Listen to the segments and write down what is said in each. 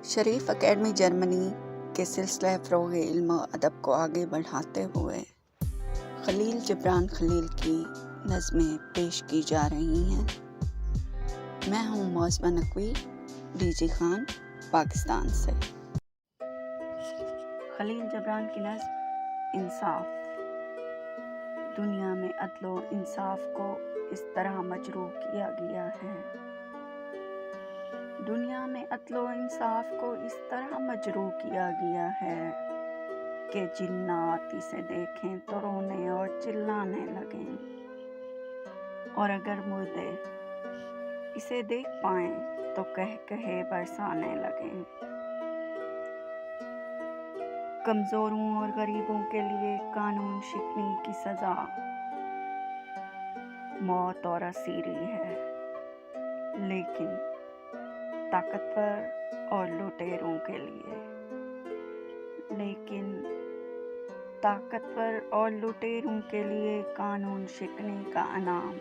शरीफ academy Germany के सिलसिला फ़रोग़ इल्म व अदब को आगे बढ़ाते हुए खलील जिब्रान खलील की नज़में पेश की जा रही हैं। मैं हूँ मौज़मा नकवी, डीजी खान, पाकिस्तान से। खलील जिब्रान की नज़्म इंसाफ। दुनिया में अदल व इंसाफ को इस तरह मजरूह किया गया है, दुनिया में अदल व इंसाफ को इस तरह मजरूह किया गया है कि जिन्नात इसे देखें तो रोने और चिल्लाने लगें, और अगर मुर्दे इसे देख पाएं तो कह कहे बरसाने लगें। कमज़ोरों और गरीबों के लिए कानून शिकनी की सज़ा मौत और असीरी है, लेकिन ताकतवर और लुटेरों के लिए कानून शिकनी का अनाम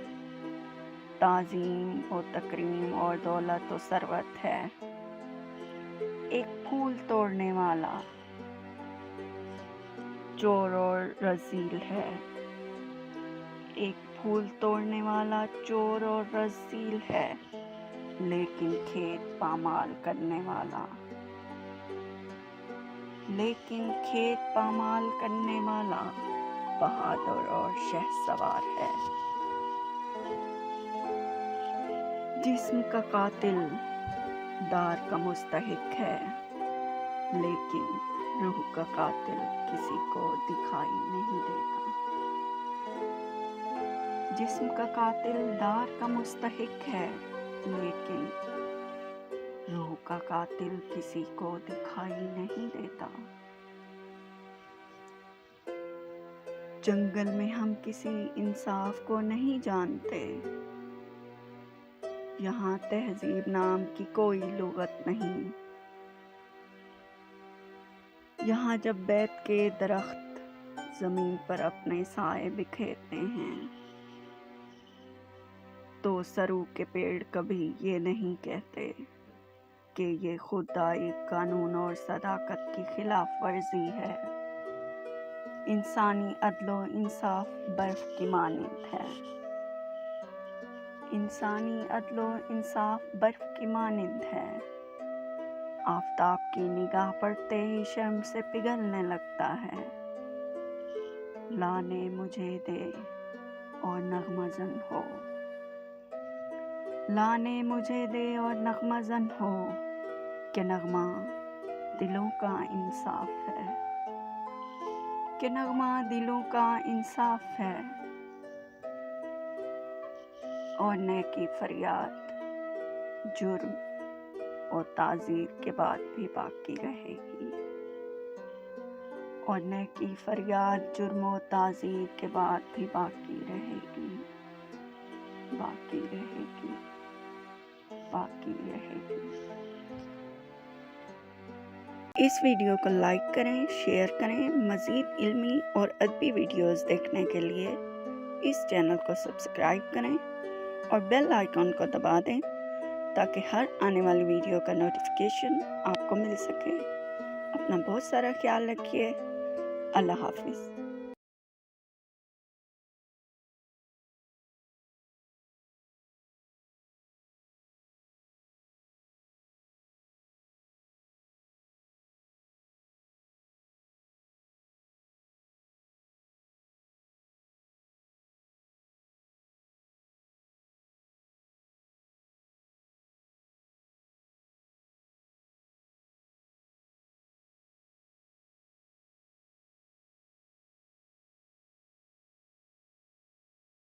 ताज़ीम और तकरीम और दौलत और सरवत है। एक फूल तोड़ने वाला चोर और रज़ील है, एक फूल तोड़ने वाला चोर और रज़ील है, लेकिन खेत पामाल करने वाला बहादुर और शहसवार है। जिस्म का कातिल दार का मुस्तहिक है, लेकिन रूह का कातिल किसी को दिखाई नहीं देता। जिस्म का कातिल दार का मुस्तहिक है, लेकिन रूह का कातिल किसी को दिखाई नहीं देता। जंगल में हम किसी इंसाफ को नहीं जानते, यहाँ तहजीब नाम की कोई लुगत नहीं। यहाँ जब बैत के दरख्त ज़मीन पर अपने साए बिखेरते हैं, तो सरू के पेड़ कभी ये नहीं कहते कि ये खुदाई कानून और सदाकत की खिलाफ वर्जी है। इंसानी अदल व इंसाफ बर्फ की मानिंद है, इंसानी अदल व इंसाफ बर्फ की मानिंद है। आफताब की निगाह पड़ते ही शर्म से पिघलने लगता है। लाने मुझे दे और नग़्मा-ज़न हो, लाने मुझे दे और नग़्मा-ज़न हो, कि नग़्मा दिलों का इंसाफ है, कि नग़्मा दिलों का इंसाफ है। और नेकी फरियाद जुर्म और ताज़ीर के बाद भी बाकी रहेगी, और नेकी फरियाद जुर्म और ताज़ीर के बाद भी बाकी रहेगी, बाकी रहेगी, बाकी रहेगी। इस वीडियो को लाइक करें, शेयर करें। मज़ीद इल्मी और अदबी वीडियोज़ देखने के लिए इस चैनल को सब्सक्राइब करें और बेल आइकॉन को दबा दें, ताकि हर आने वाली वीडियो का नोटिफिकेशन आपको मिल सके। अपना बहुत सारा ख्याल रखिए। अल्लाह हाफ़िज़।